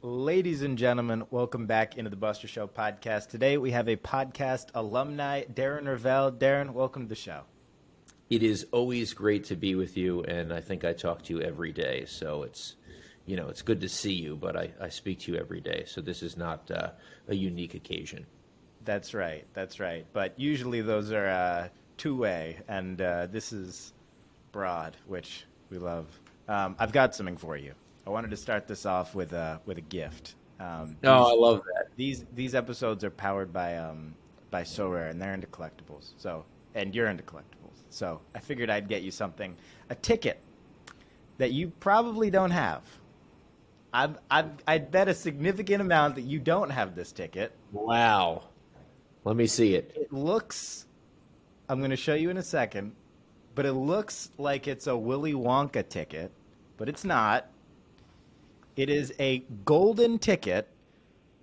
Ladies and gentlemen, welcome back into the Buster Show podcast. Today we have a podcast alumni, Darren Rovell. Darren, welcome to the show. It is always great to be with you, and I think I talk to you every day. So it's good to see you, but I speak to you every day. So this is not a unique occasion. That's right. But usually those are two-way, and this is broad, which we love. I've got something for you. I wanted to start this off with a gift. I love that. These episodes are powered by So Rare, and they're into collectibles. And you're into collectibles. So I figured I'd get you something, a ticket that you probably don't have. I'd bet a significant amount that you don't have this ticket. Wow. Let me see it. It looks, I'm going to show you in a second, but it looks like it's a Willy Wonka ticket, but it's not. It is a golden ticket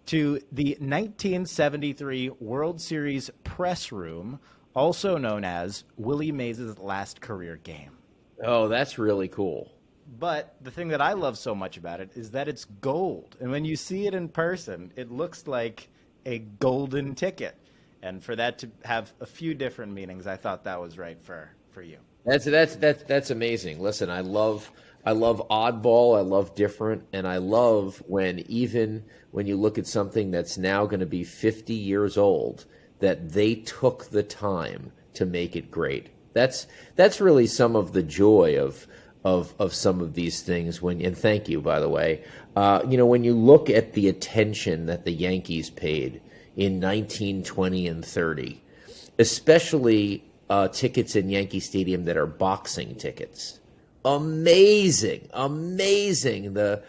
to the 1973 World Series press room, also known as Willie Mays' last career game. Oh, that's really cool. But the thing that I love so much about it is that it's gold. And when you see it in person, it looks like a golden ticket. And for that to have a few different meanings, I thought that was right for you. That's amazing. Listen, I love oddball, I love different, and I love even when you look at something that's now going to be 50 years old, that they took the time to make it great. That's really some of the joy of some of these things. And thank you, by the way. When you look at the attention that the Yankees paid in 1920 and 30, especially tickets in Yankee Stadium that are boxing tickets. Amazing. The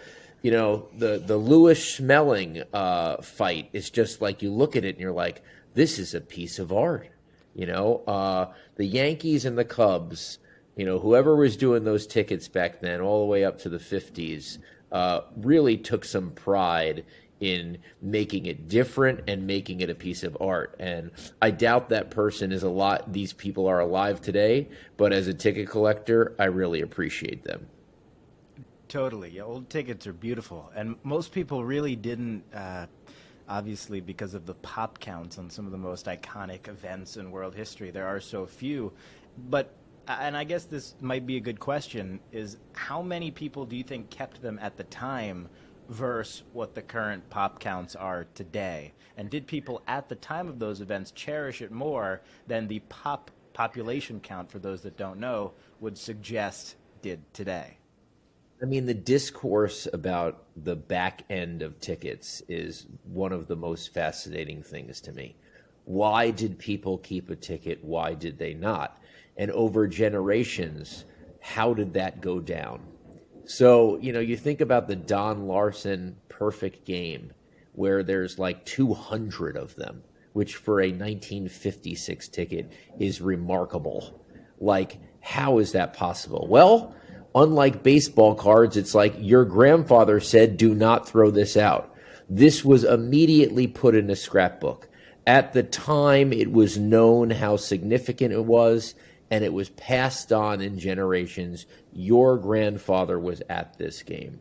Lewis Schmeling fight is just like, you look at it and you're like, this is a piece of art. The Yankees and the Cubs, whoever was doing those tickets back then, all the way up to the 50s, really took some pride in making it different and making it a piece of art. And I doubt that person these people are alive today, but as a ticket collector, I really appreciate them. Totally. Yeah, old tickets are beautiful. And most people really didn't, obviously, because of the pop counts on some of the most iconic events in world history. There are so few. And I guess this might be a good question, is how many people do you think kept them at the time versus what the current pop counts are today? And did people at the time of those events cherish it more than the population count, for those that don't know, would suggest did today? I mean, the discourse about the back end of tickets is one of the most fascinating things to me. Why did people keep a ticket? Why did they not? And over generations, how did that go down? So, you think about the Don Larson perfect game, where there's like 200 of them, which for a 1956 ticket is remarkable. Like, how is that possible? Well, unlike baseball cards, it's like your grandfather said, do not throw this out. This was immediately put in a scrapbook. At the time, it was known how significant it was, and it was passed on in generations. Your grandfather was at this game.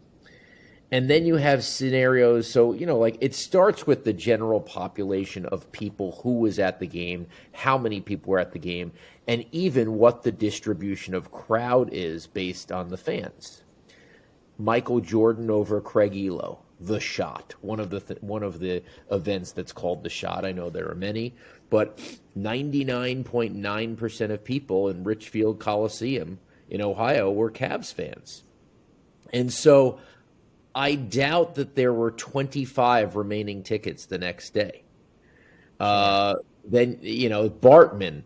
And then you have scenarios, so, it starts with the general population of people who was at the game, how many people were at the game, and even what the distribution of crowd is based on the fans. Michael Jordan over Craig Elo, The Shot, one of the events that's called The Shot. I know there are many, but 99.9% of people in Richfield Coliseum in Ohio were Cavs fans. And so I doubt that there were 25 remaining tickets the next day. Then, Bartman,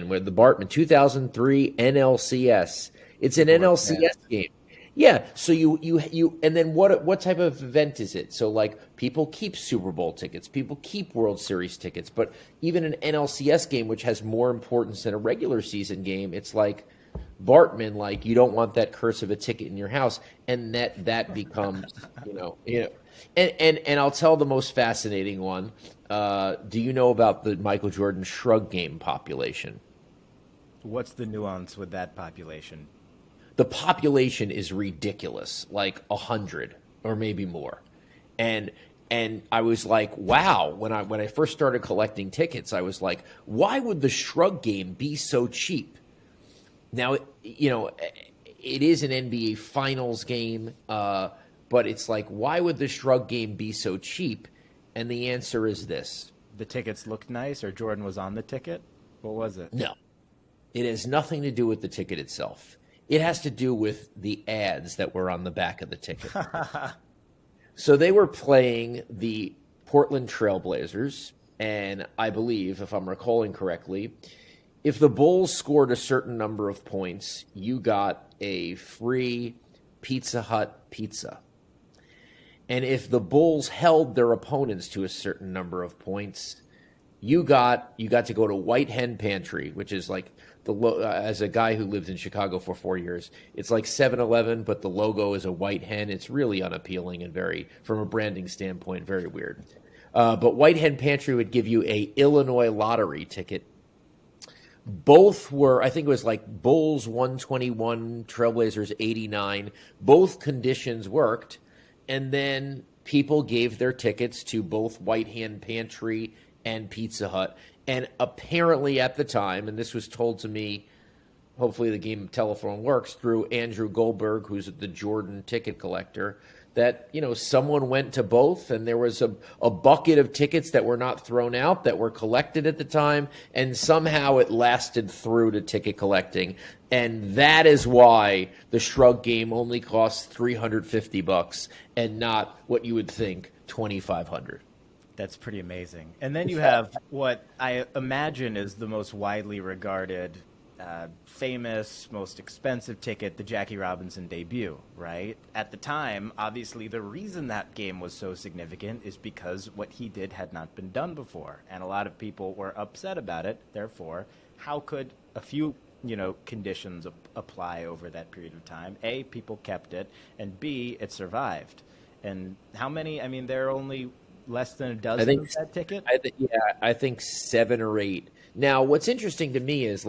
with the Bartman 2003 NLCS. It's an NLCS game. Yeah, so you and then what type of event is it? So like people keep Super Bowl tickets, people keep World Series tickets, but even an NLCS game, which has more importance than a regular season game, it's like Bartman, like you don't want that curse of a ticket in your house, and that becomes and I'll tell the most fascinating one. Do you know about the Michael Jordan shrug game population? What's the nuance with that population? The population is ridiculous, like 100 or maybe more. And I was like, wow, when I first started collecting tickets, I was like, why would the Shrug game be so cheap? Now, it is an NBA Finals game, but it's like, why would the Shrug game be so cheap? And the answer is this. The tickets looked nice, or Jordan was on the ticket? What was it? No, it has nothing to do with the ticket itself. It has to do with the ads that were on the back of the ticket. So they were playing the Portland Trailblazers, and I believe, if I'm recalling correctly, if the Bulls scored a certain number of points, you got a free Pizza Hut pizza. And if the Bulls held their opponents to a certain number of points, you got to go to White Hen Pantry, which is like as a guy who lived in Chicago for 4 years, it's like 7-Eleven, but the logo is a white hen. It's really unappealing and very, from a branding standpoint, very weird. But White Hen Pantry would give you a Illinois lottery ticket. Both were, I think it was like Bulls 121, Trailblazers 89. Both conditions worked, and then people gave their tickets to both White Hen Pantry and Pizza Hut. And apparently at the time, and this was told to me, hopefully the game of telephone works, through Andrew Goldberg, who's the Jordan ticket collector, that, someone went to both, and there was a bucket of tickets that were not thrown out that were collected at the time, and somehow it lasted through to ticket collecting. And that is why the Shrug game only costs $350 and not what you would think, $2,500. That's pretty amazing. And then you have what I imagine is the most widely regarded, famous, most expensive ticket, the Jackie Robinson debut, right? At the time, obviously, the reason that game was so significant is because what he did had not been done before. And a lot of people were upset about it. Therefore, how could a few conditions apply over that period of time? A, people kept it, and B, it survived. And how many? I mean, there are only less than a dozen of that ticket? I think 7 or 8. Now, what's interesting to me is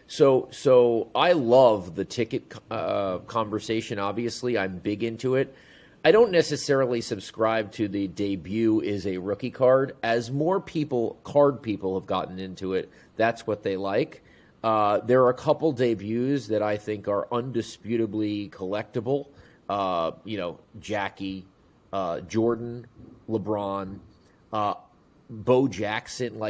so I love the ticket conversation. Obviously, I'm big into it. I don't necessarily subscribe to the debut is a rookie card. As more card people have gotten into it, that's what they like. There are a couple debuts that I think are undisputably collectible. Jackie, Jordan, LeBron, Bo Jackson,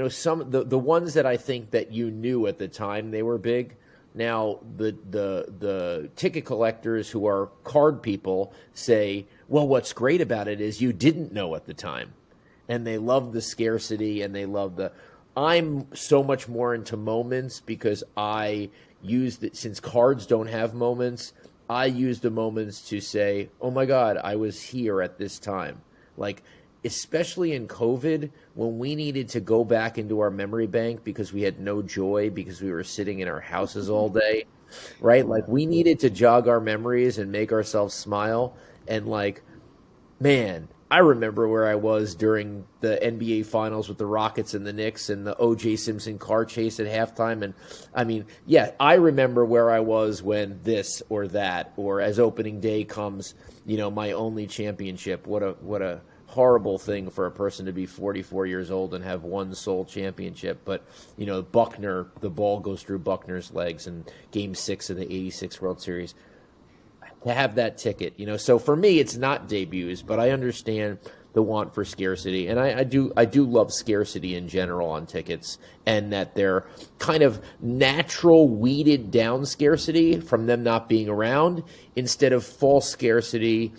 some the ones that I think that you knew at the time they were big. Now the ticket collectors who are card people say, well, what's great about it is you didn't know at the time, and they love the scarcity and they love I'm so much more into moments because I use it since cards don't have moments. I use the moments to say, oh my God, I was here at this time. Especially in COVID, when we needed to go back into our memory bank because we had no joy because we were sitting in our houses all day, right? We needed to jog our memories and make ourselves smile. And man, I remember where I was during the NBA Finals with the Rockets and the Knicks and the O.J. Simpson car chase at halftime. And I mean, yeah, I remember where I was when this or that, or as opening day comes, my only championship. What a horrible thing for a person to be 44 years old and have one sole championship. But, Buckner, the ball goes through Buckner's legs in Game 6 of the 86 World Series. To have that ticket, so for me, it's not debuts, but I understand the want for scarcity, and I do love scarcity in general on tickets, and that they're kind of natural, weeded down scarcity from them not being around, instead of false scarcity,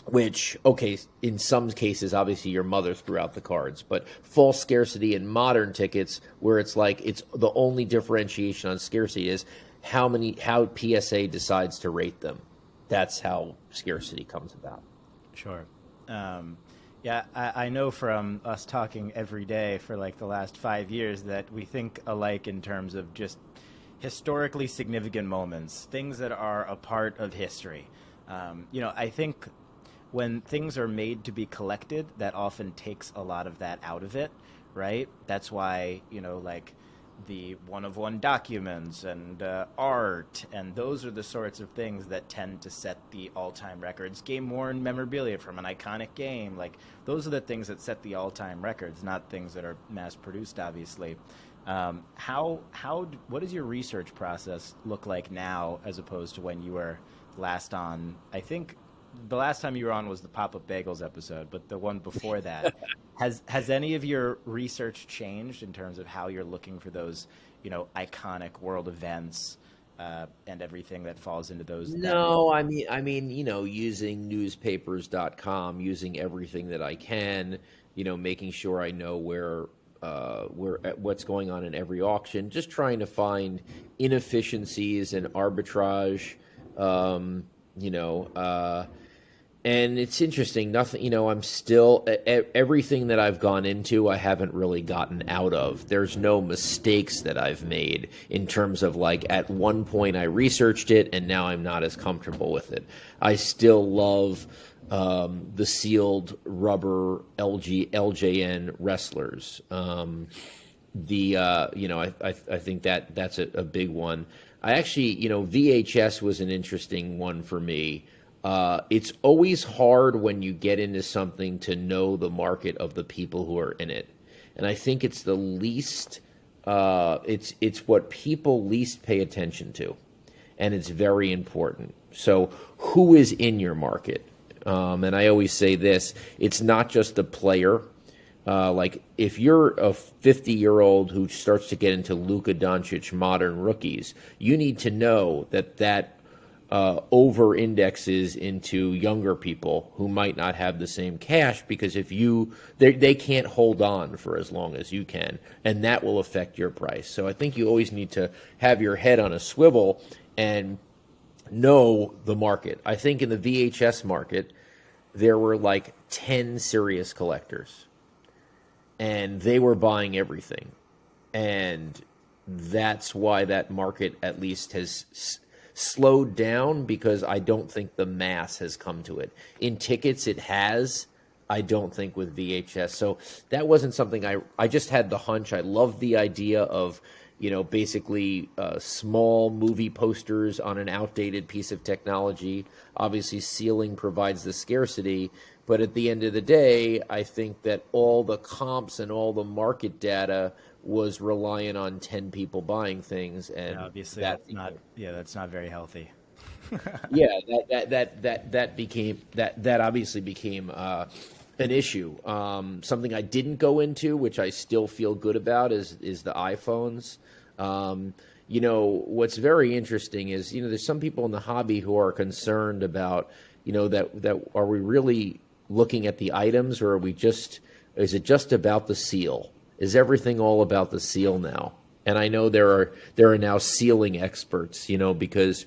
which, okay, in some cases, obviously your mother threw out the cards, but false scarcity in modern tickets, where it's the only differentiation on scarcity is how PSA decides to rate them. That's how scarcity comes about. Sure. I know from us talking every day for the last 5 years that we think alike in terms of just historically significant moments, things that are a part of history. I think when things are made to be collected, that often takes a lot of that out of it, right? That's why, the one-of-one documents and art, and those are the sorts of things that tend to set the all-time records. Game-worn memorabilia from an iconic game, like those are the things that set the all-time records, not things that are mass-produced, obviously. What does your research process look like now as opposed to when you were last on? I think the last time you were on was the Pop-Up Bagels episode, but the one before that, has any of your research changed in terms of how you're looking for those, iconic world events and everything that falls into those? No, I mean, using newspapers.com, using everything that I can, making sure I know what's going on in every auction, just trying to find inefficiencies and arbitrage, you know, and it's interesting. Nothing, I'm still everything that I've gone into, I haven't really gotten out of. There's no mistakes that I've made in terms of like at one point I researched it and now I'm not as comfortable with it. I still love the sealed rubber LJN wrestlers. I think that's a big one. I actually, VHS was an interesting one for me. It's always hard when you get into something to know the market of the people who are in it. And I think it's the least, it's what people least pay attention to. And it's very important. So who is in your market? And I always say this, it's not just the player. Like if you're a 50-year-old who starts to get into Luka Doncic modern rookies, you need to know that over indexes into younger people who might not have the same cash, because if they can't hold on for as long as you can, and that will affect your price. So I think you always need to have your head on a swivel and know the market. I think in the VHS market, there were like 10 serious collectors, and they were buying everything. And that's why that market at least has slowed down, because I don't think the mass has come to it. In tickets, it has. I don't think with VHS. So that wasn't something I just had the hunch. I loved the idea of, basically small movie posters on an outdated piece of technology. Obviously, sealing provides the scarcity. But at the end of the day, I think that all the comps and all the market data was reliant on 10 people buying things, and obviously that's not very healthy. Yeah, that obviously became an issue. Something I didn't go into, which I still feel good about, is the iPhones. What's very interesting is, there's some people in the hobby who are concerned about, that are we really looking at the items, or is it just about the seal? Is everything all about the seal now? And I know there are now sealing experts, because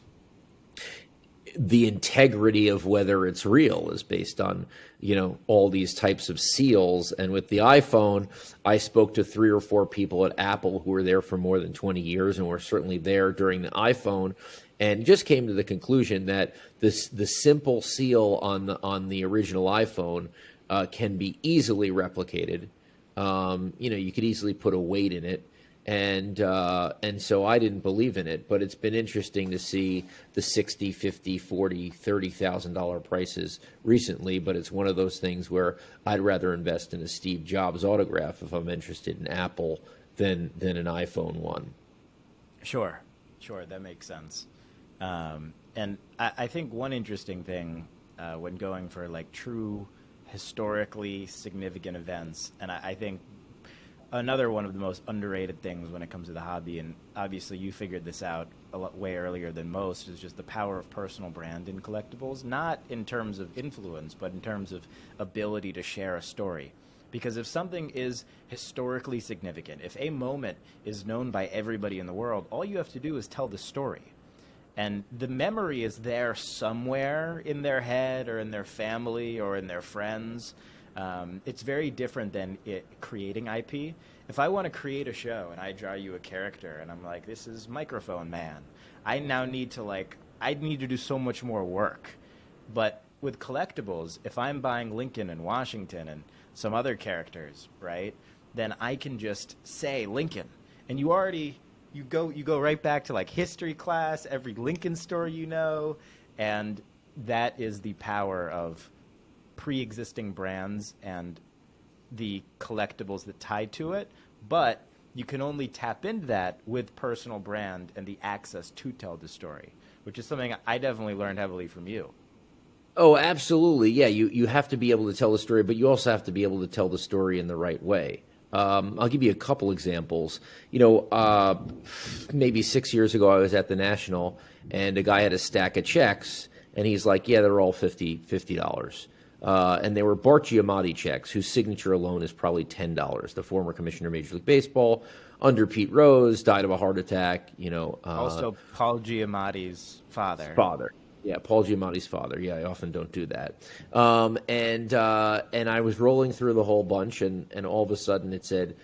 the integrity of whether it's real is based on, all these types of seals. And with the iPhone, I spoke to 3 or 4 people at Apple who were there for more than 20 years and were certainly there during the iPhone, and just came to the conclusion that the simple seal on the original iPhone can be easily replicated. You could easily put a weight in it. And so I didn't believe in it, but it's been interesting to see the $60,000, $50,000, $40,000, $30,000 prices recently. But it's one of those things where I'd rather invest in a Steve Jobs autograph if I'm interested in Apple than an iPhone one. Sure, that makes sense. And I think one interesting thing when going for like true historically significant events, and I think another one of the most underrated things when it comes to the hobby, and obviously you figured this out way earlier than most, is just the power of personal brand in collectibles, not in terms of influence, but in terms of ability to share a story. Because if something is historically significant, if a moment is known by everybody in the world, all you have to do is tell the story. And the memory is there somewhere in their head or in their family or in their friends. It's very different than creating IP. If I want to create a show and I draw you a character and I'm like, this is Microphone Man, I now need to do so much more work. But with collectibles, if I'm buying Lincoln and Washington and some other characters, right, then I can just say Lincoln, and you go right back to like history class, every Lincoln story you know, and that is the power of pre-existing brands and the collectibles that tie to it. But you can only tap into that with personal brand and the access to tell the story, which is something I definitely learned heavily from you. Oh, absolutely. Yeah, you have to be able to tell the story, but you also have to be able to tell the story in the right way. I'll give you a couple examples. Maybe 6 years ago, I was at the National, and a guy had a stack of checks, and he's like, yeah, they're all $50. And they were Bart Giamatti checks, whose signature alone is probably $10. The former commissioner of Major League Baseball, under Pete Rose, died of a heart attack. Also, Paul Giamatti's father. Yeah, Paul Giamatti's father. Yeah, I often don't do that. And I was rolling through the whole bunch, and all of a sudden it said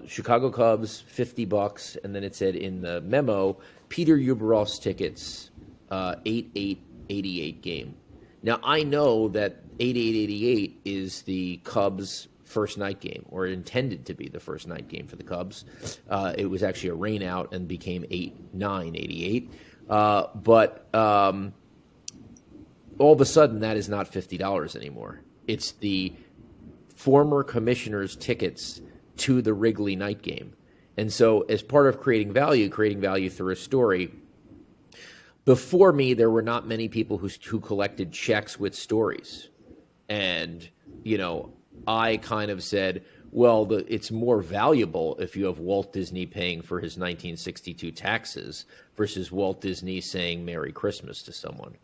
Chicago Cubs, $50, and then it said in the memo, Peter Uberoff's tickets, 8/8/88 game. Now I know that 8/8/88 is the Cubs' first night game, or intended to be the first night game for the Cubs. It was actually a rain out and became 8/9/88. But all of a sudden, that is not $50 anymore. It's the former commissioner's tickets to the Wrigley night game. And so as part of creating value through a story, before me, there were not many people who collected checks with stories. And, I kind of said, well, it's more valuable if you have Walt Disney paying for his 1962 taxes versus Walt Disney saying Merry Christmas to someone.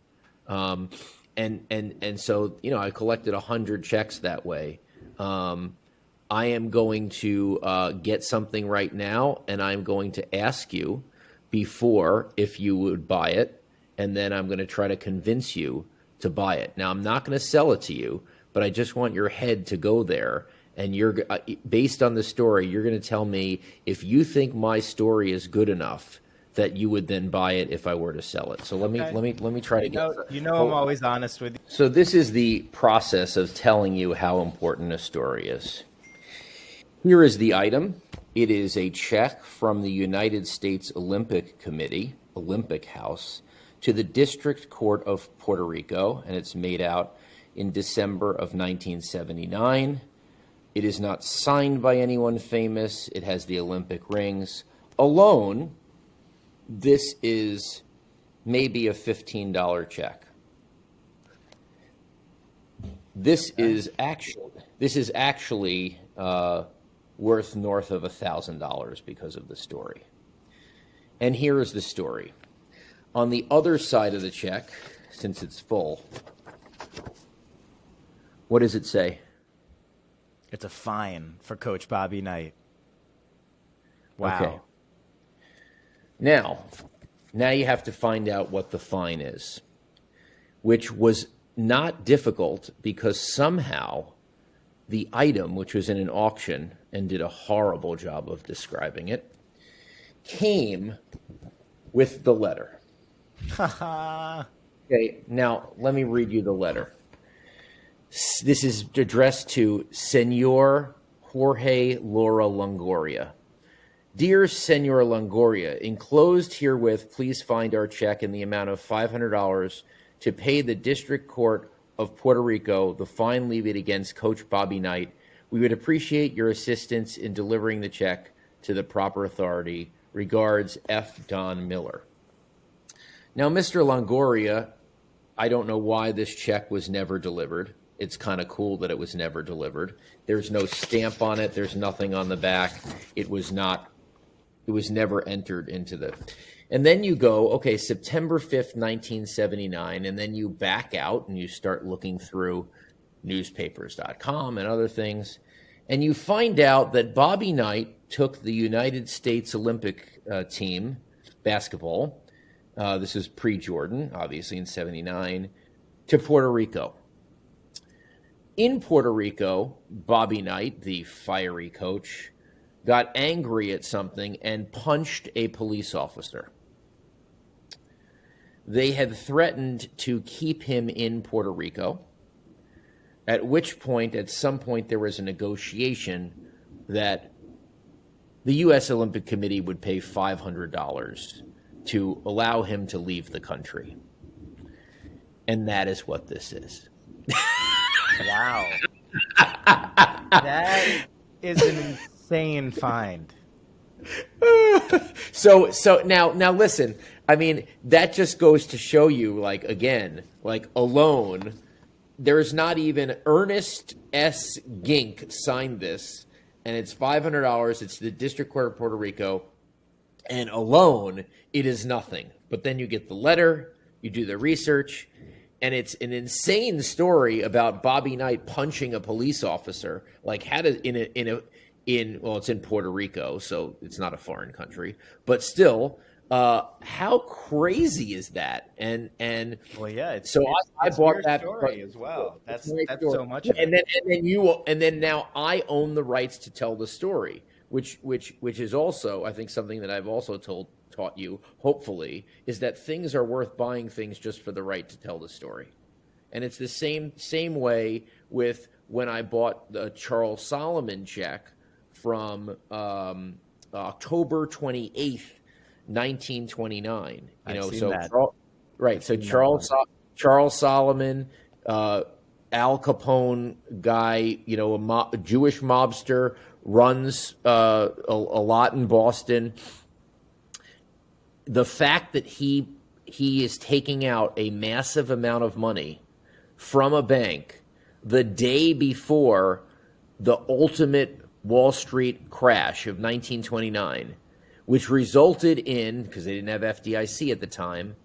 And so, I collected 100 checks that way. I am going to get something right now, and I'm going to ask you before if you would buy it, and then I'm going to try to convince you to buy it. Now, I'm not going to sell it to you, but I just want your head to go there. And you're based on the story, you're going to tell me if you think my story is good enough that you would then buy it if I were to sell it. So let me try to get. I'm always honest with you. So this is the process of telling you how important a story is. Here is the item. It is a check from the United States Olympic Committee, Olympic House, to the District Court of Puerto Rico, and it's made out in December of 1979. It is not signed by anyone famous. It has the Olympic rings. Alone, this is maybe a $15 check. This is actually worth north of $1,000 because of the story. And here is the story. On the other side of the check, since it's full, what does it say? It's a fine for Coach Bobby Knight. Wow. Okay. Now you have to find out what the fine is, which was not difficult because somehow the item, which was in an auction and did a horrible job of describing it, came with the letter. Okay, now let me read you the letter. This is addressed to Senor Jorge Laura Longoria. Dear Senor Longoria, enclosed herewith, please find our check in the amount of $500 to pay the District Court of Puerto Rico the fine levied against Coach Bobby Knight. We would appreciate your assistance in delivering the check to the proper authority. Regards, F. Don Miller. Now, Mr. Longoria, I don't know why this check was never delivered. It's kind of cool that it was never delivered. There's no stamp on it. There's nothing on the back. It was never entered into the. And then you go, okay, September 5th, 1979, and then you back out and you start looking through newspapers.com and other things, and you find out that Bobby Knight took the United States Olympic team, basketball, this is pre-Jordan, obviously in 79, to Puerto Rico. In Puerto Rico, Bobby Knight, the fiery coach, got angry at something and punched a police officer. They had threatened to keep him in Puerto Rico, at which point, at some point, there was a negotiation that the U.S. Olympic Committee would pay $500 to allow him to leave the country. And that is what this is. Wow. That is an insane find. So now listen, I mean, that just goes to show you, like, again, like, alone, there's not even Ernest S. Gink signed this, and it's $500. It's the District Court of Puerto Rico, and alone, it is nothing. But then you get the letter, you do the research, and it's an insane story about Bobby Knight punching a police officer. Like, how does well, it's in Puerto Rico, so it's not a foreign country, but still, how crazy is that? And well, yeah, it's bought that story as well. That's so much. And then now I own the rights to tell the story, which is also, I think, something that I've also taught you, hopefully, is that things are worth buying things just for the right to tell the story. And it's the same way with when I bought the Charles Solomon check from October 28th, 1929. Charles Solomon, Al Capone guy, a Jewish mobster, runs a lot in Boston. The fact that he is taking out a massive amount of money from a bank the day before the ultimate Wall Street crash of 1929, which resulted in, because they didn't have FDIC at the time,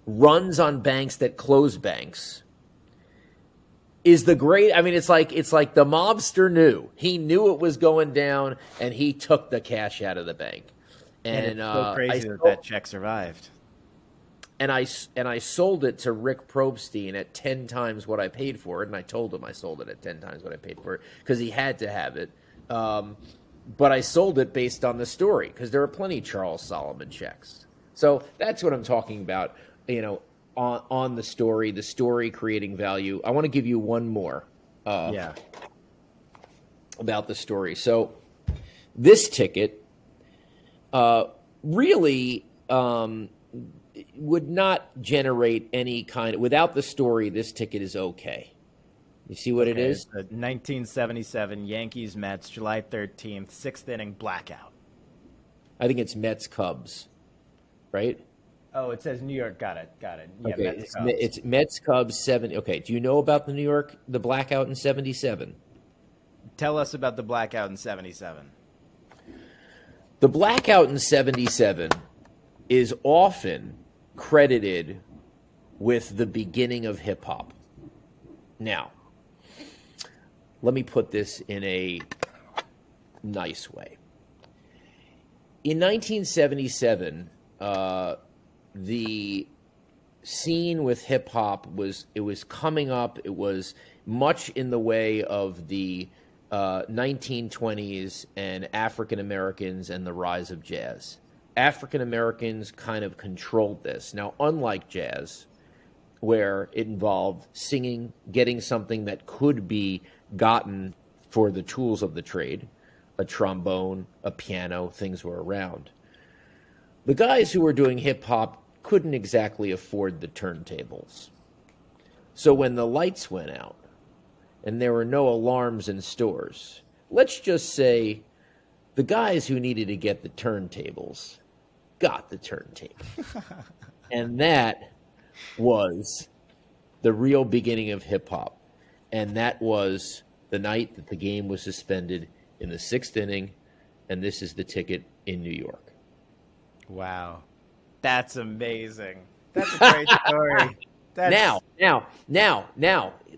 runs on banks that closed banks, is the great. I mean, it's like the mobster knew. He knew it was going down, and he took the cash out of the bank. And it's so crazy that check survived. And I sold it to Rick Probstein at 10 times what I paid for it, and I told him I sold it at 10 times what I paid for it because he had to have it. But I sold it based on the story because there are plenty of Charles Solomon checks. So that's what I'm talking about, on the story creating value. I want to give you one more about the story. So this ticket really would not generate any kind of, without the story, this ticket is okay. You see what it is? The 1977 Yankees Mets, July 13th, 6th inning blackout. I think it's Mets Cubs, right? Oh, it says New York. Got it. Yeah, okay, it's Mets Cubs 7. Okay, do you know about the blackout in 77? Tell us about the blackout in 77. The blackout in 77 is often credited with the beginning of hip hop. Now, let me put this in a nice way. In 1977, the scene with hip hop was coming up. It was much in the way of the 1920s and African Americans and the rise of jazz. African Americans kind of controlled this. Now, unlike jazz, where it involved singing, getting something that could be gotten for the tools of the trade, a trombone, a piano, things were around. The guys who were doing hip-hop couldn't exactly afford the turntables. So when the lights went out and there were no alarms in stores, let's just say the guys who needed to get the turntables got the turntable. And that was the real beginning of hip-hop. And that was the night that the game was suspended in the 6th inning, and this is the ticket in New York. Wow. That's amazing. That's a great story. Now.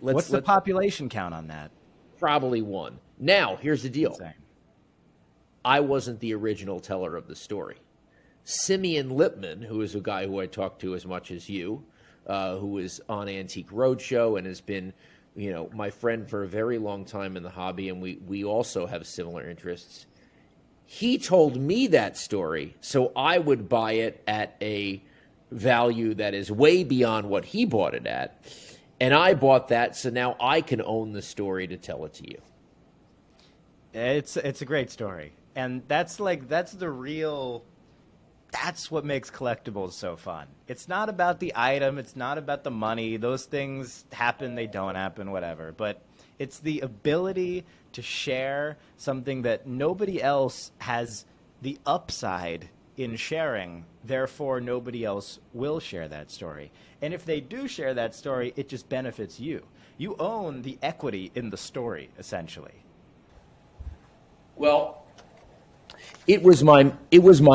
What's the population count on that? Probably 1. Now, here's the deal. Insane. I wasn't the original teller of the story. Simeon Lipman, who is a guy who I talked to as much as you, who is on Antique Roadshow and has been, my friend for a very long time in the hobby, and we also have similar interests. He told me that story, so I would buy it at a value that is way beyond what he bought it at. And I bought that, so now I can own the story to tell it to you. It's a great story. And that's the real, that's what makes collectibles so fun. It's not about the item, it's not about the money. Those things happen, they don't happen, whatever. But it's the ability to share something that nobody else has the upside in sharing. Therefore, nobody else will share that story. And if they do share that story, it just benefits you. You own the equity in the story, essentially. Well, it was my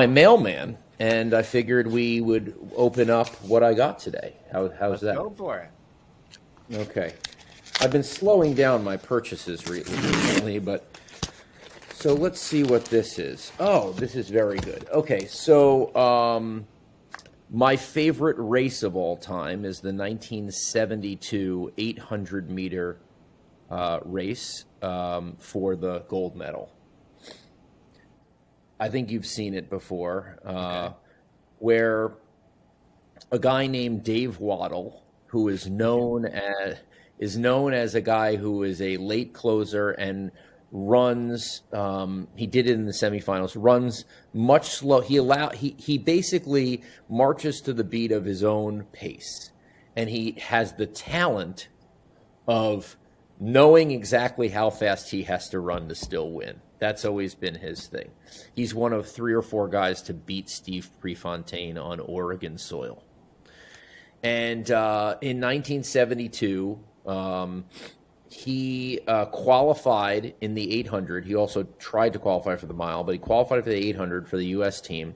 mailman, and I figured we would open up what I got today. How's that? Go for it. Okay. I've been slowing down my purchases recently, but so let's see what this is. Oh, this is very good. Okay, so my favorite race of all time is the 1972 800-meter race for the gold medal. I think you've seen it before, where a guy named Dave Waddle, who is known as a guy who is a late closer and runs. He did it in the semifinals. Runs much slow. He basically marches to the beat of his own pace, and he has the talent of knowing exactly how fast he has to run to still win. That's always been his thing. He's one of 3 or 4 guys to beat Steve Prefontaine on Oregon soil. And in 1972, he qualified in the 800. He also tried to qualify for the mile, but he qualified for the 800 for the U.S. team.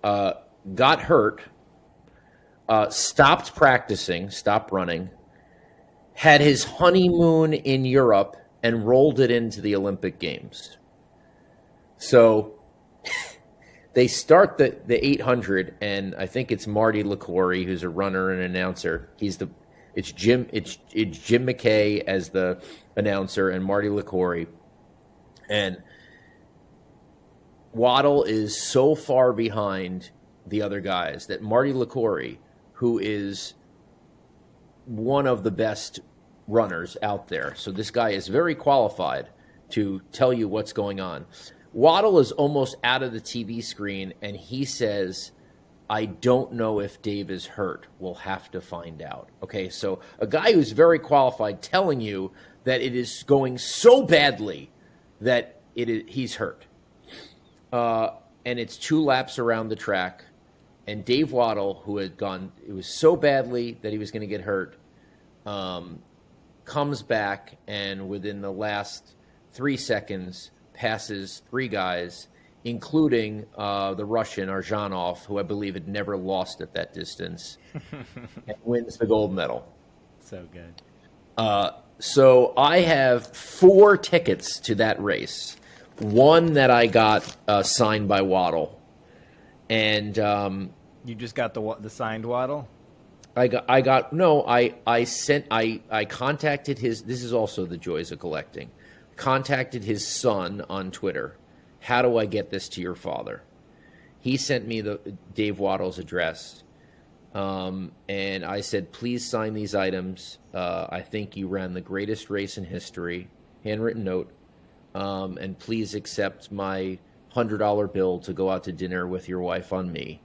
Got hurt, stopped practicing, stopped running, had his honeymoon in Europe, and rolled it into the Olympic Games. So they start the 800, and I think it's Marty LaCory, who's a runner and announcer. It's Jim McKay as the announcer and Marty LaCory. And Waddle is so far behind the other guys that Marty LaCory, who is one of the best runners out there, so this guy is very qualified to tell you what's going on. Waddle is almost out of the TV screen, and he says, I don't know if Dave is hurt. We'll have to find out. Okay, so a guy who's very qualified telling you that it is going so badly that he's hurt. And it's 2 laps around the track, and Dave Waddle, who had gone, it was so badly that he was going to get hurt, comes back, and within the last 3 seconds passes 3 guys, including the Russian Arzhanov, who I believe had never lost at that distance, and wins the gold medal. So good. So I have 4 tickets to that race. One that I got signed by Waddle, and you just got the signed Waddle? I contacted his, this is also the joys of collecting, contacted his son on Twitter. How do I get this to your father? He sent me the Dave Waddle's address. And I said, please sign these items. I think you ran the greatest race in history, handwritten note. And please accept my $100 bill to go out to dinner with your wife on me.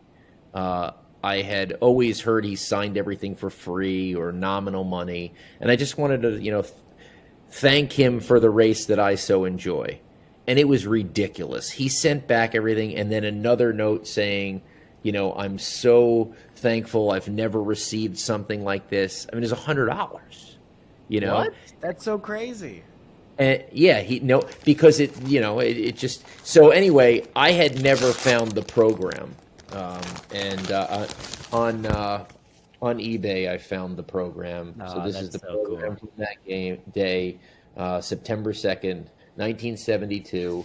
I had always heard he signed everything for free or nominal money, and I just wanted to, thank him for the race that I so enjoy. And it was ridiculous. He sent back everything, and then another note saying, I'm so thankful. I've never received something like this. I mean, it's $100. What? That's so crazy. And yeah, because it just. So anyway, I had never found the program. And on eBay, I found the program. So this is the program from that day, September 2nd, 1972.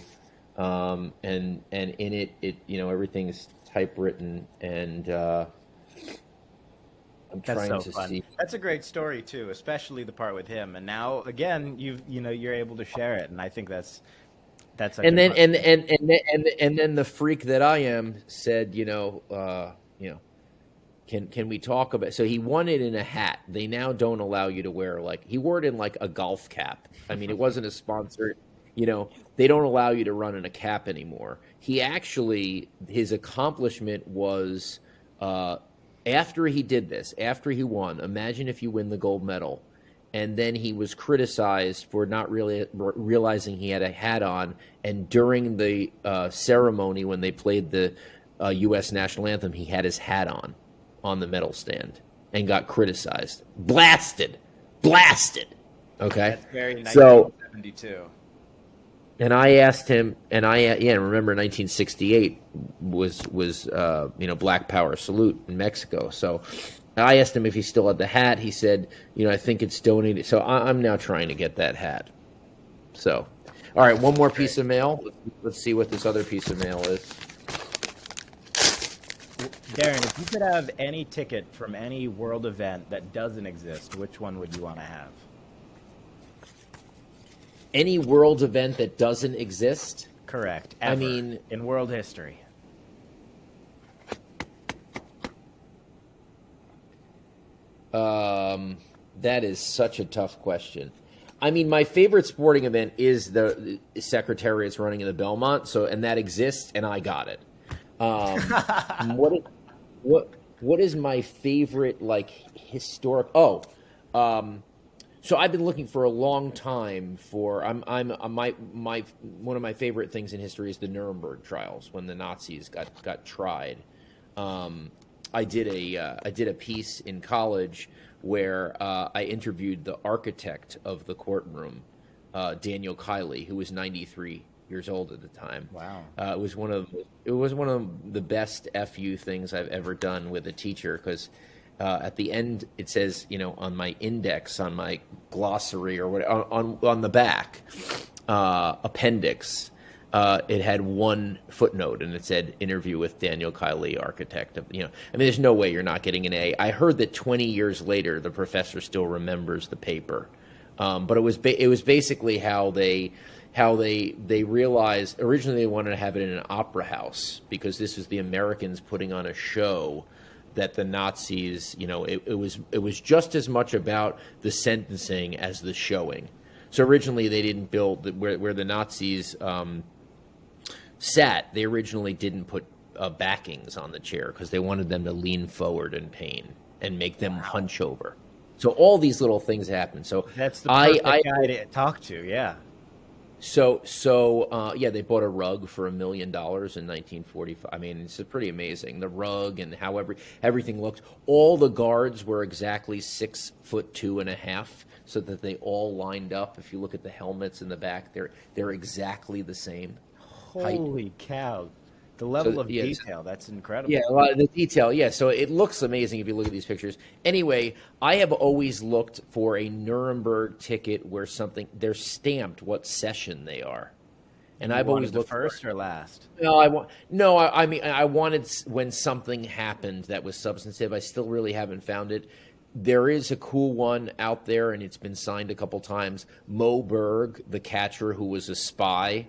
And in it everything is typewritten, and I'm trying to see. That's a great story too, especially the part with him. And now again, you're able to share it, and I think that's. And then the freak that I am said, can we talk about? So he won it in a hat. They now don't allow you to wear he wore it in a golf cap. I mean, it wasn't a sponsored. They don't allow you to run in a cap anymore. His accomplishment was, after he did this, after he won, imagine if you win the gold medal, and then he was criticized for not really realizing he had a hat on, and during the ceremony when they played the U.S. national anthem, he had his hat on the medal stand, and got criticized. Blasted. Okay? That's very 1972. And I asked him, remember 1968 was Black Power salute in Mexico. So I asked him if he still had the hat. He said, I think it's donated. So I'm now trying to get that hat. So, all right, one more piece of mail. Let's see what this other piece of mail is. Darren, if you could have any ticket from any world event that doesn't exist, which one would you want to have? Any world event that doesn't exist? Correct. Ever, in world history. That is such a tough question. My favorite sporting event is the Secretariat's running in the Belmont, and that exists, and I got it. What is my favorite historic? So I've been looking for a long time for my one of my favorite things in history is the Nuremberg trials when the Nazis got tried. I did a piece in college where I interviewed the architect of the courtroom, Daniel Kiley, who was 93 years old at the time. Wow. It was one of the best FU things I've ever done with a teacher, because at the end it says, on my index, on my glossary or what, on the back appendix, it had one footnote and it said interview with Daniel Kiley, architect of, there's no way you're not getting an A. I heard that 20 years later the professor still remembers the paper, but it was basically how they realized originally they wanted to have it in an opera house because this was the Americans putting on a show that the Nazis, it was just as much about the sentencing as the showing. So originally they didn't build where the Nazis sat. They originally didn't put backings on the chair because they wanted them to lean forward in pain and make them hunch over. So all these little things happen. So that's the perfect guy to talk to. Yeah. So they bought a rug for $1 million in 1945. It's pretty amazing. The rug and how everything looks. All the guards were exactly 6'2.5", so that they all lined up. If you look at the helmets in the back, they're exactly the same. Holy cow. The level of detail, that's incredible. Yeah, a lot of the detail, yeah. So it looks amazing if you look at these pictures. Anyway, I have always looked for a Nuremberg ticket where they're stamped what session they are. And I've always looked first or last. No, I wanted when something happened that was substantive. I still really haven't found it. There is a cool one out there, and it's been signed a couple times. Mo Berg, the catcher who was a spy,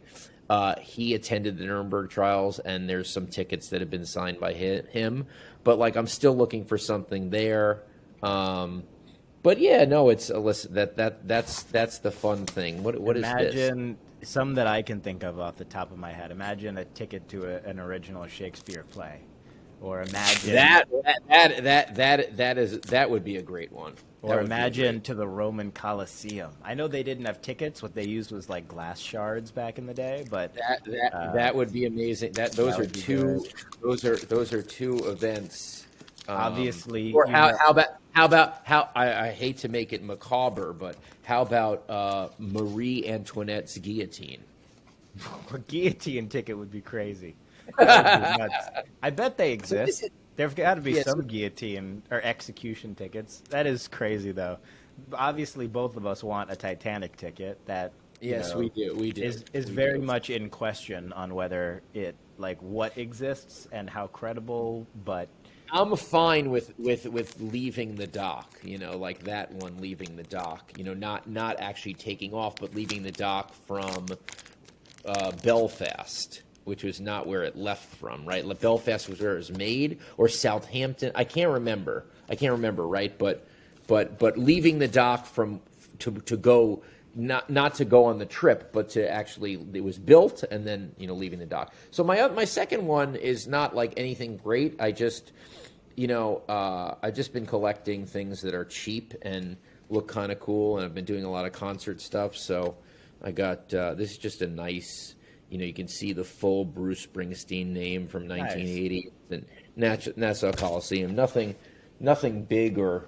he attended the Nuremberg trials, and there's some tickets that have been signed by him. But I'm still looking for something there. But yeah, no, it's listen. That's the fun thing. What is this? Imagine some that I can think of off the top of my head. Imagine a ticket to an original Shakespeare play, or imagine that would be a great one. Or imagine to the Roman Colosseum. I know they didn't have tickets. What they used was glass shards back in the day, but that would be amazing. Those are two events. Obviously, or how about I hate to make it macabre, but how about Marie Antoinette's guillotine? A guillotine ticket would be crazy. That would be nuts. I bet they exist. There've got to be some guillotine or execution tickets. That is crazy, though. Obviously, both of us want a Titanic ticket. That we do. Is very much in question on whether it what exists and how credible. But I'm fine with leaving the dock. That one leaving the dock. Not actually taking off, but leaving the dock from Belfast, which was not where it left from, right? Belfast was where it was made, or Southampton. I can't remember, right? But leaving the dock from to go, not to go on the trip, but to actually, it was built and then, leaving the dock. So my second one is not like anything great. I just, I've just been collecting things that are cheap and look kind of cool, and I've been doing a lot of concert stuff. So I got this is just a nice, you can see the full Bruce Springsteen name from 1980 and Nassau Coliseum. Nothing big or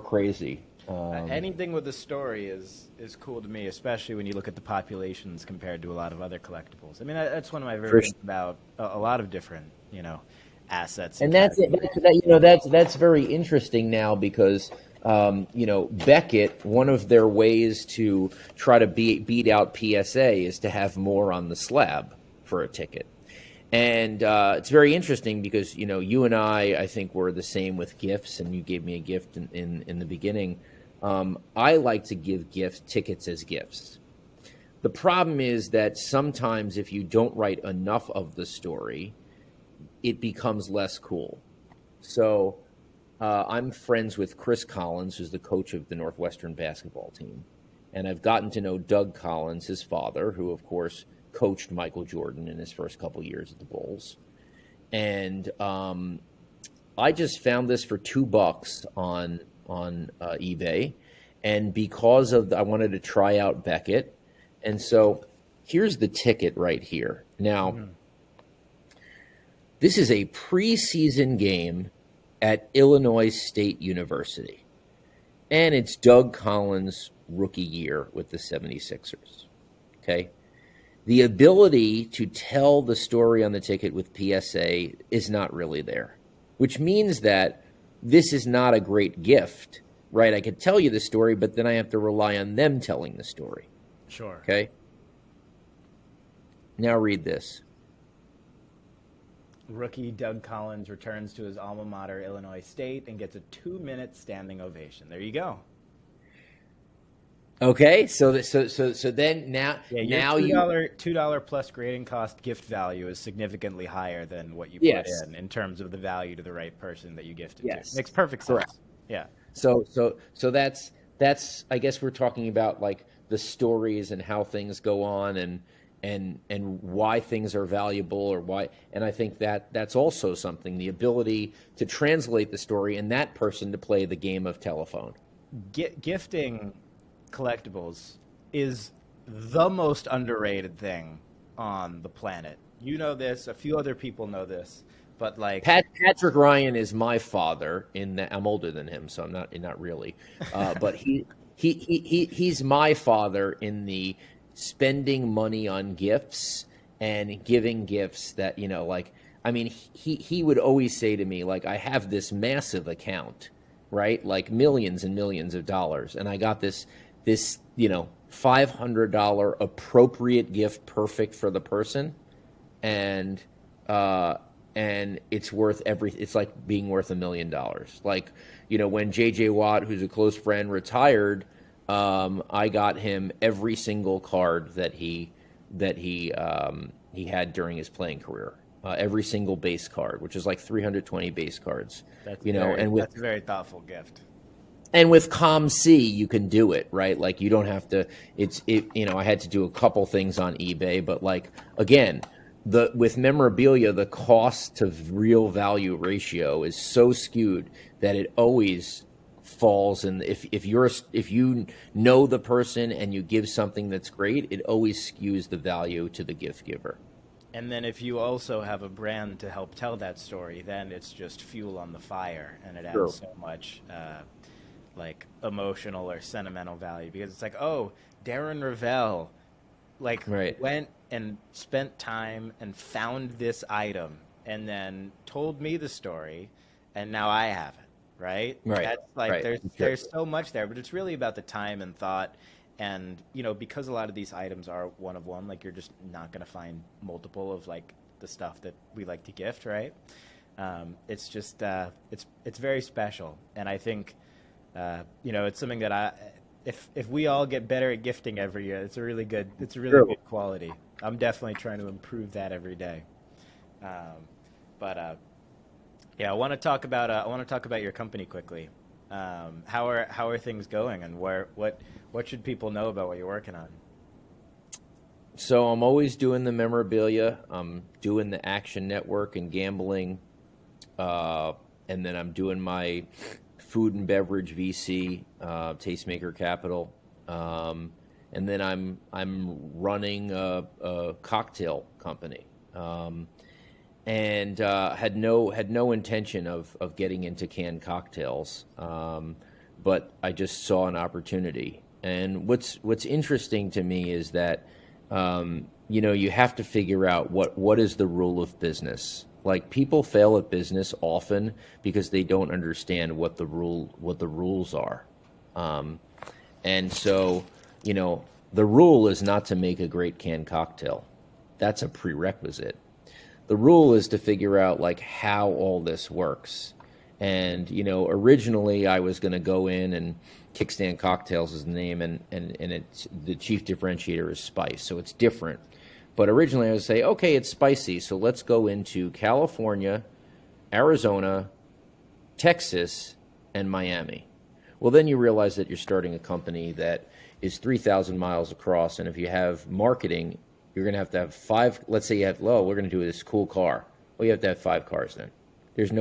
crazy. Anything with a story is cool to me, especially when you look at the populations compared to a lot of other collectibles. I mean, that's one of my favorite things about a lot of different, assets. And that's that's very interesting now because, Beckett, one of their ways to try to beat out PSA is to have more on the slab for a ticket. And it's very interesting because, you and I think we're the same with gifts, and you gave me a gift in the beginning. I like to give tickets as gifts. The problem is that sometimes if you don't write enough of the story, it becomes less cool. So I'm friends with Chris Collins, who's the coach of the Northwestern basketball team. And I've gotten to know Doug Collins, his father, who, of course, coached Michael Jordan in his first couple years at the Bulls. And I just found this for $2 on eBay. And because of I wanted to try out Beckett. And so here's the ticket right here. Now, this is a preseason game at Illinois State University. And it's Doug Collins' rookie year with the 76ers. Okay? The ability to tell the story on the ticket with PSA is not really there, which means that this is not a great gift, right? I could tell you the story, but then I have to rely on them telling the story. Sure. Okay? Now read this. Rookie Doug Collins returns to his alma mater, Illinois State, and gets a 2-minute standing ovation. There you go. Okay, so then now $2 plus grading cost gift value is significantly higher than what you put in terms of the value to the right person that you gifted to. Makes perfect sense. Correct. Yeah. So that's I guess we're talking about like the stories and how things go on and why things are valuable or why, and I think that's also something, the ability to translate the story and that person to play the game of telephone. Gifting collectibles is the most underrated thing on the planet. You know this, a few other people know this, but like Patrick Ryan is my father in that I'm older than him, so I'm not really, but he's my father in the spending money on gifts and giving gifts that, he would always say to me, like, I have this massive account, right? Like millions and millions of dollars. And I got this $500 appropriate gift perfect for the person. And it's worth it's like being worth $1 million. Like, when JJ Watt, who's a close friend, retired, I got him every single card that he had during his playing career. Every single base card, which is like 320 base cards. That's a very thoughtful gift. And with ComC, you can do it, right? Like you don't have to. I had to do a couple things on eBay, but like again, with memorabilia, the cost to real value ratio is so skewed that it always falls. And if you know the person and you give something that's great, it always skews the value to the gift giver. And then if you also have a brand to help tell that story, then it's just fuel on the fire, and it adds so much like emotional or sentimental value, because it's like, oh, Darren Rovell went and spent time and found this item and then told me the story, and now I have it, right? That's like there's so much there, but it's really about the time and thought. And, because a lot of these items are one of one, like you're just not going to find multiple of like the stuff that we like to gift, right? It's just, it's very special. And I think, it's something that if we all get better at gifting every year, it's a really good good quality. I'm definitely trying to improve that every day. I want to talk about your company quickly. How are things going, and what should people know about what you're working on? So I'm always doing the memorabilia. I'm doing the Action Network and gambling, and then I'm doing my food and beverage VC, Tastemaker Capital, and then I'm running a cocktail company, and had no intention of getting into canned cocktails, but I just saw an opportunity. And what's interesting to me is that you have to figure out what is the rule of business. Like, people fail at business often because they don't understand what the rules are. And so, the rule is not to make a great canned cocktail. That's a prerequisite. The rule is to figure out like how all this works. And, originally I was going to go in, and Kickstand Cocktails is the name, and it's the chief differentiator is spice, so it's different. But originally I would say, okay, it's spicy, so let's go into California, Arizona, Texas, and Miami. Well, then you realize that you're starting a company that is 3,000 miles across, and if you have marketing, you're going to have five. Let's say we're going to do this cool car. Well, you have to have 5 cars then. There's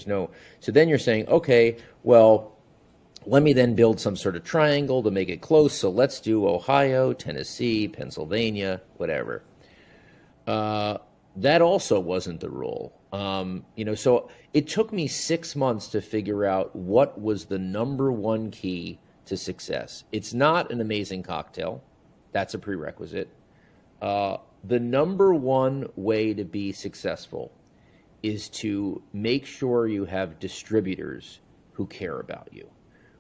no. So then you're saying, okay, well, let me then build some sort of triangle to make it close. So let's do Ohio, Tennessee, Pennsylvania, whatever. That also wasn't the rule. So it took me 6 months to figure out what was the number one key to success. It's not an amazing cocktail. That's a prerequisite. The number one way to be successful is to make sure you have distributors who care about you,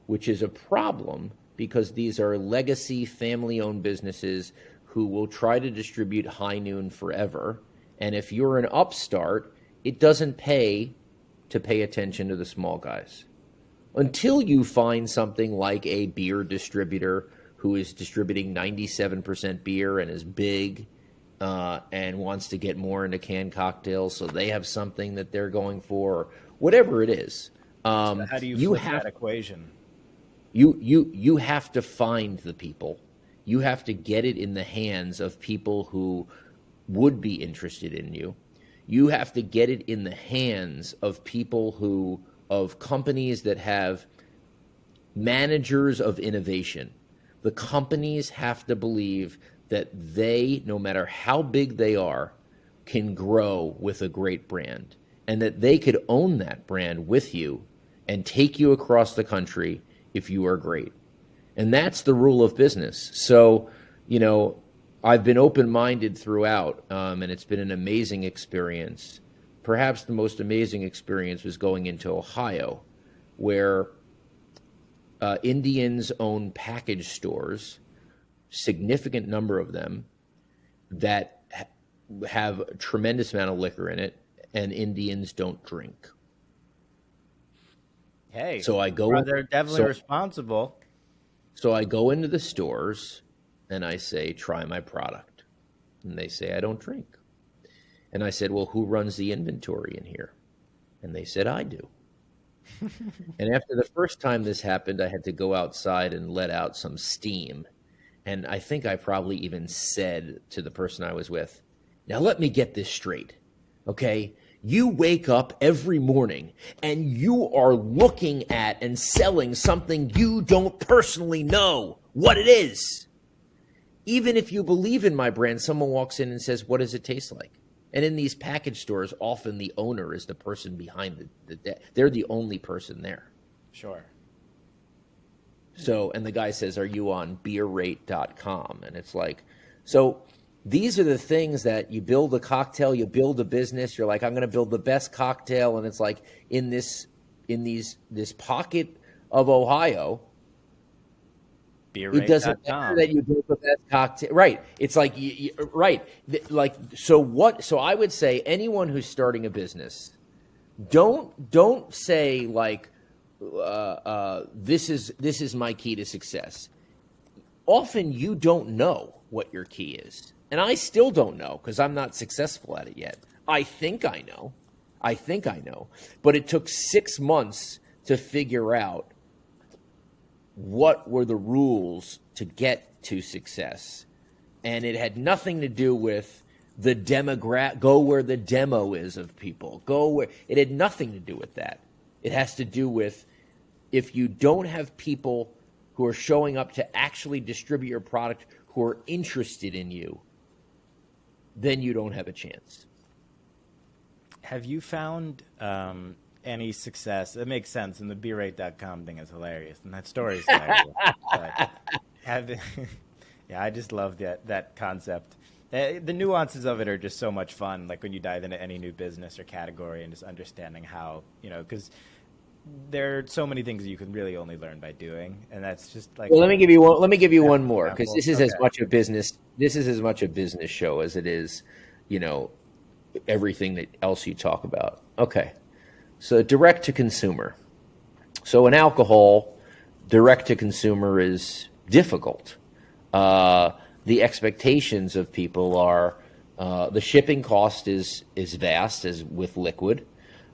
which is a problem because these are legacy family-owned businesses who will try to distribute High Noon forever. And if you're an upstart, it doesn't pay to pay attention to the small guys. Until you find something like a beer distributor who is distributing 97% beer and is big and wants to get more into canned cocktails, so they have something that they're going for, or whatever it is. So how do you flip that equation? You have to find the people. You have to get it in the hands of people who would be interested in you. You have to get it in the hands of people of companies that have managers of innovation. The companies have to believe that they, no matter how big they are, can grow with a great brand, and that they could own that brand with you and take you across the country if you are great. And that's the rule of business. So, I've been open-minded throughout, and it's been an amazing experience. Perhaps the most amazing experience was going into Ohio, where Indians own package stores, significant number of them, that have a tremendous amount of liquor in it, and Indians don't drink. Hey, so I go. They're definitely responsible. So I go into the stores and I say, try my product. And they say, I don't drink. And I said, well, who runs the inventory in here? And they said, I do. And after the first time this happened, I had to go outside and let out some steam. And I think I probably even said to the person I was with, now let me get this straight, okay? You wake up every morning and you are looking at and selling something you don't personally know what it is. Even if you believe in my brand, someone walks in and says, what does it taste like? And in these package stores, often the owner is the person behind they're the only person there. Sure. So, and the guy says, are you on beerrate.com? And it's like, so these are the things that you build a cocktail, you build a business, you're like, I'm going to build the best cocktail. And it's like this pocket of Ohio, it doesn't matter that you build the best cocktail. Right. It's like, right. Like, so I would say anyone who's starting a business, don't say like, this is my key to success. Often you don't know what your key is. And I still don't know because I'm not successful at it yet. I think I know. But it took 6 months to figure out what were the rules to get to success. And it had nothing to do with the go where the demo is of people. It had nothing to do with that. It has to do with, if you don't have people who are showing up to actually distribute your product who are interested in you, then you don't have a chance. Have you found any success? It makes sense, and the BeRate.com thing is hilarious, and that story is hilarious. But yeah, I just love that concept. The nuances of it are just so much fun, like when you dive into any new business or category and just understanding how, because there are so many things that you can really only learn by doing, and that's just like. Well, let me give you one more, because this is as much a business show as it is, everything that else you talk about. Okay, so direct to consumer. So in alcohol, direct to consumer is difficult. The expectations of people are the shipping cost is vast, as with liquid,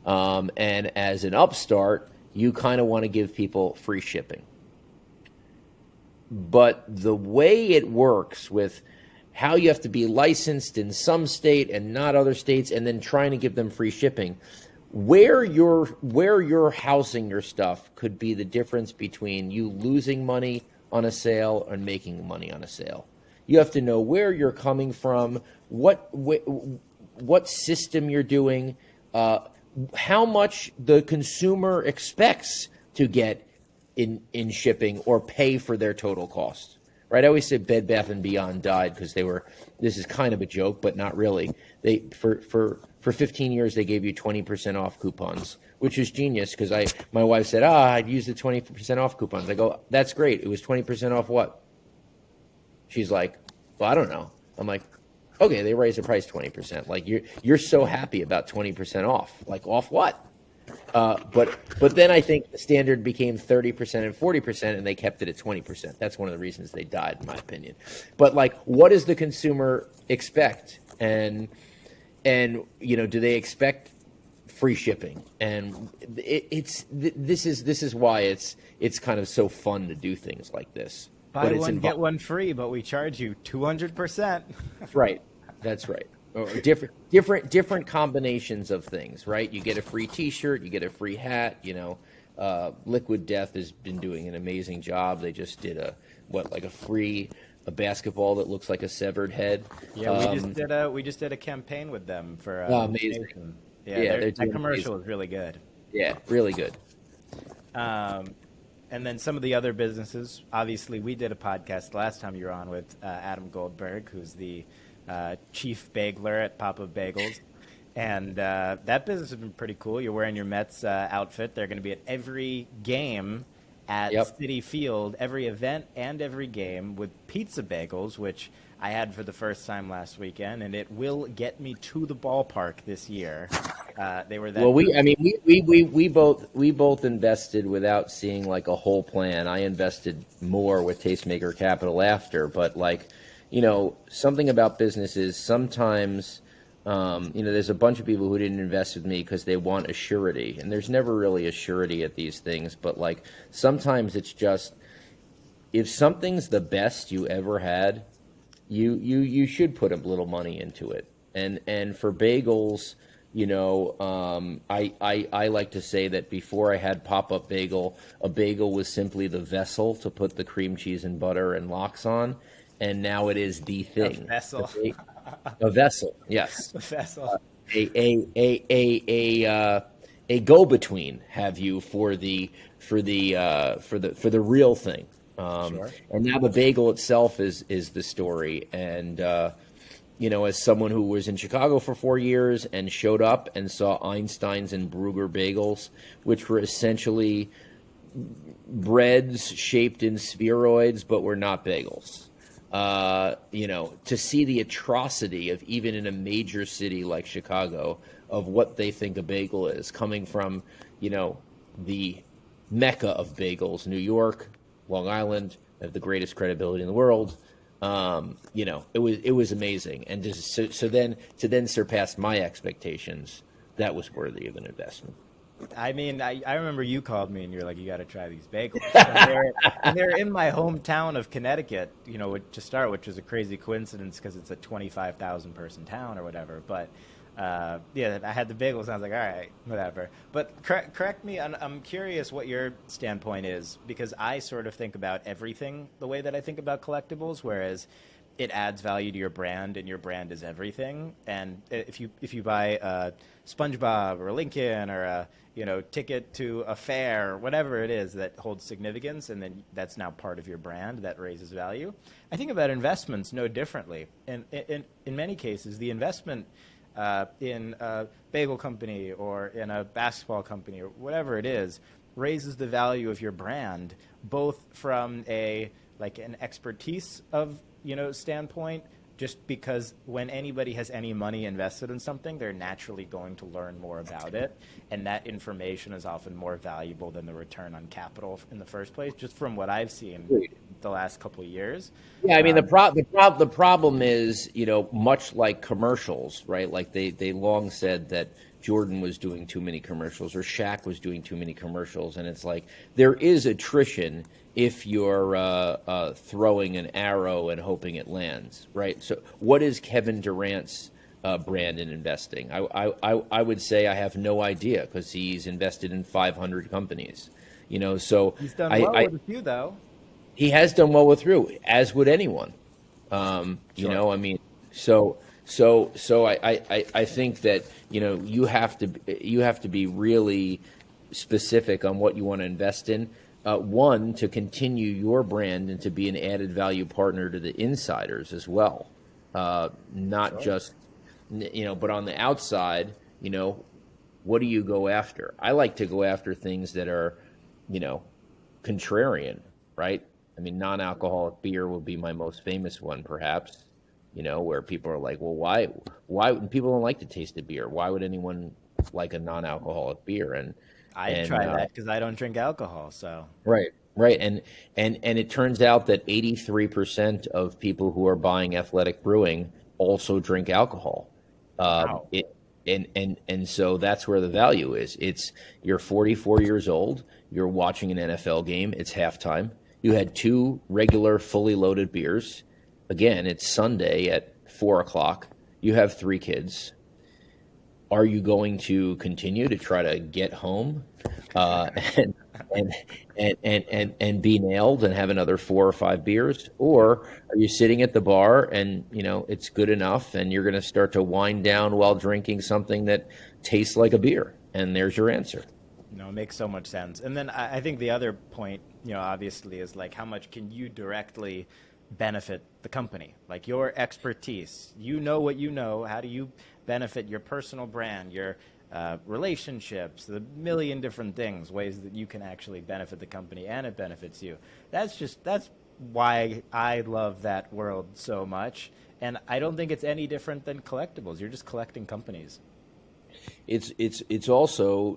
and as an upstart, you kind of want to give people free shipping. But the way it works with how you have to be licensed in some state and not other states, and then trying to give them free shipping, where you're housing your stuff could be the difference between you losing money on a sale and making money on a sale. You have to know where you're coming from, what system you're doing, how much the consumer expects to get in shipping or pay for their total cost. Right? I always say Bed Bath & Beyond died because this is kind of a joke, but not really. For 15 years, they gave you 20% off coupons, which is genius, because my wife said, I'd use the 20% off coupons. I go, that's great. It was 20% off what? She's like, well, I don't know. I'm like, okay, they raised the price 20%. Like, you're so happy about 20% off. Like, off what? But then I think the standard became 30% and 40%, and they kept it at 20%. That's one of the reasons they died, in my opinion. But like, what does the consumer expect? And do they expect free shipping? And this is why it's kind of so fun to do things like this. Buy one, get one free, but we charge you 200%. Right. That's right. Or different combinations of things, right? You get a free T-shirt, you get a free hat. Liquid Death has been doing an amazing job. They just did a basketball that looks like a severed head. Yeah, we just did a campaign with them for amazing. Yeah, that commercial is really good. Yeah, really good. And then some of the other businesses. Obviously, we did a podcast last time you were on with Adam Goldberg, who's the chief bagler at Papa Bagels. And that business has been pretty cool. You're wearing your Mets outfit. They're going to be at every game at Citi Field, every event and every game, with pizza bagels, which I had for the first time last weekend, and it will get me to the ballpark this year. They were that. Well, we both invested without seeing like a whole plan. I invested more with Tastemaker Capital after, but something about business is sometimes. There's a bunch of people who didn't invest with me because they want a surety, and there's never really a surety at these things. But like sometimes it's just, if something's the best you ever had, you should put a little money into it. And for bagels, I like to say that before I had Pop-Up Bagel, a bagel was simply the vessel to put the cream cheese and butter and lox on, and now it is the thing. A vessel. A vessel, yes. A vessel. A go-between, have you, for the real thing. Sure. And now the bagel itself is the story. And as someone who was in Chicago for 4 years and showed up and saw Einstein's and Brugger bagels, which were essentially breads shaped in spheroids but were not bagels. To see the atrocity of, even in a major city like Chicago, of what they think a bagel is, coming from, the mecca of bagels, New York, Long Island, have the greatest credibility in the world. It was amazing. And to then surpass my expectations, that was worthy of an investment. I mean, I remember you called me and you're like, you got to try these bagels. And they're in my hometown of Connecticut, to start, which was a crazy coincidence because it's a 25,000 person town or whatever. But yeah, I had the bagels and I was like, all right, whatever. But correct me, I'm curious what your standpoint is because I sort of think about everything the way that I think about collectibles, whereas it adds value to your brand and your brand is everything. And if you buy SpongeBob or Lincoln or a ticket to a fair, whatever it is that holds significance, and then that's now part of your brand that raises value. I think about investments no differently. And in many cases, the investment in a bagel company or in a basketball company or whatever it is raises the value of your brand, both from an expertise of standpoint, just because when anybody has any money invested in something, they're naturally going to learn more about it, and that information is often more valuable than the return on capital in the first place, just from what I've seen the last couple of years. Yeah, I mean the problem is, much like commercials, right? Like they long said that Jordan was doing too many commercials or Shaq was doing too many commercials, and it's like there is attrition if you're throwing an arrow and hoping it lands, right? So what is Kevin Durant's brand in investing? I would say I have no idea because he's invested in 500 companies, So He's done well with a few, though. He has done well with few, as would anyone. Sure. I mean, so I think that you have to be really specific on what you want to invest in. One, to continue your brand and to be an added value partner to the insiders as well, not just but on the outside, what do you go after? I like to go after things that are contrarian, right? I mean, non-alcoholic beer would be my most famous one, perhaps. Where people are like, well, why? People don't like to taste the beer. Why would anyone like a non-alcoholic beer? And I try that because I don't drink alcohol. So right, and it turns out that 83% of people who are buying Athletic Brewing also drink alcohol. wow. And so that's where the value is. You're 44 years old. You're watching an NFL game. It's halftime. You had 2 regular fully loaded beers. Again, it's Sunday at 4:00. You have 3 kids. Are you going to continue to try to get home and, and be nailed and have another 4 or 5 beers, or are you sitting at the bar and it's good enough and you're going to start to wind down while drinking something that tastes like a beer? And there's your answer. No, it makes so much sense. And then I think the other point, obviously, is like how much can you directly benefit the company? Like your expertise, what you know. How do you benefit your personal brand, your relationships, the million different things, ways that you can actually benefit the company and it benefits you. That's why I love that world so much. And I don't think it's any different than collectibles. You're just collecting companies. It's also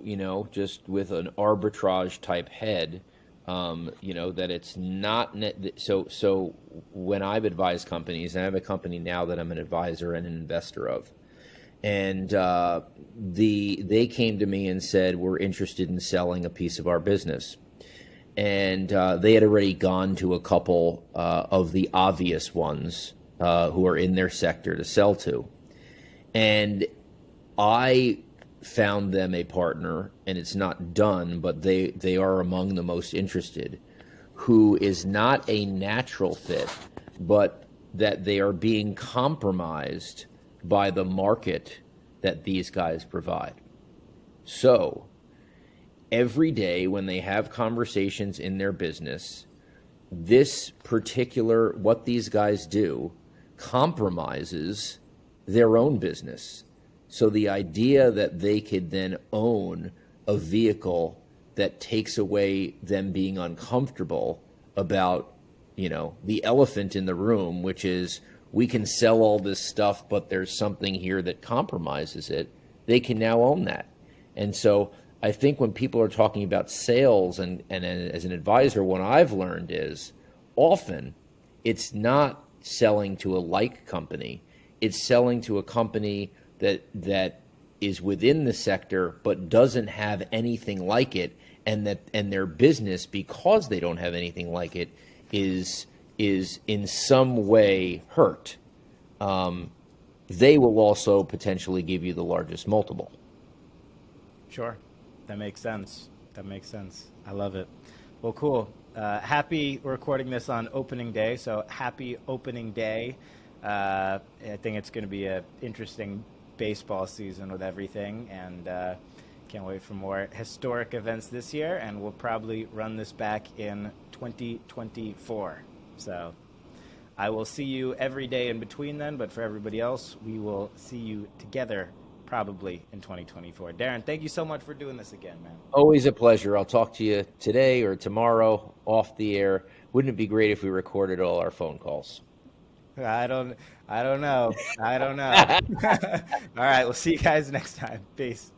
just with an arbitrage type head, that it's not so when I've advised companies, and I have a company now that I'm an advisor and an investor of, and they came to me and said, we're interested in selling a piece of our business, and they had already gone to a couple of the obvious ones who are in their sector to sell to, and I found them a partner, and it's not done, but they are among the most interested, who is not a natural fit, but that they are being compromised by the market that these guys provide. So every day when they have conversations in their business, this particular, what these guys do, compromises their own business. So the idea that they could then own a vehicle that takes away them being uncomfortable about, the elephant in the room, which is we can sell all this stuff, but there's something here that compromises it, they can now own that. And so I think when people are talking about sales and as an advisor, what I've learned is often it's not selling to a like company, it's selling to a company that is within the sector but doesn't have anything like it, and their business, because they don't have anything like it, is in some way hurt, they will also potentially give you the largest multiple. Sure. That makes sense. I love it. Well, cool. Happy recording this on opening day, so happy opening day. I think it's going to be an interesting baseball season with everything, and can't wait for more historic events this year, and we'll probably run this back in 2024. So I will see you every day in between then, but for everybody else, we will see you together probably in 2024. Darren, thank you so much for doing this again, man. Always a pleasure. I'll talk to you today or tomorrow off the air. Wouldn't it be great if we recorded all our phone calls? I don't know. All right, we'll see you guys next time. Peace.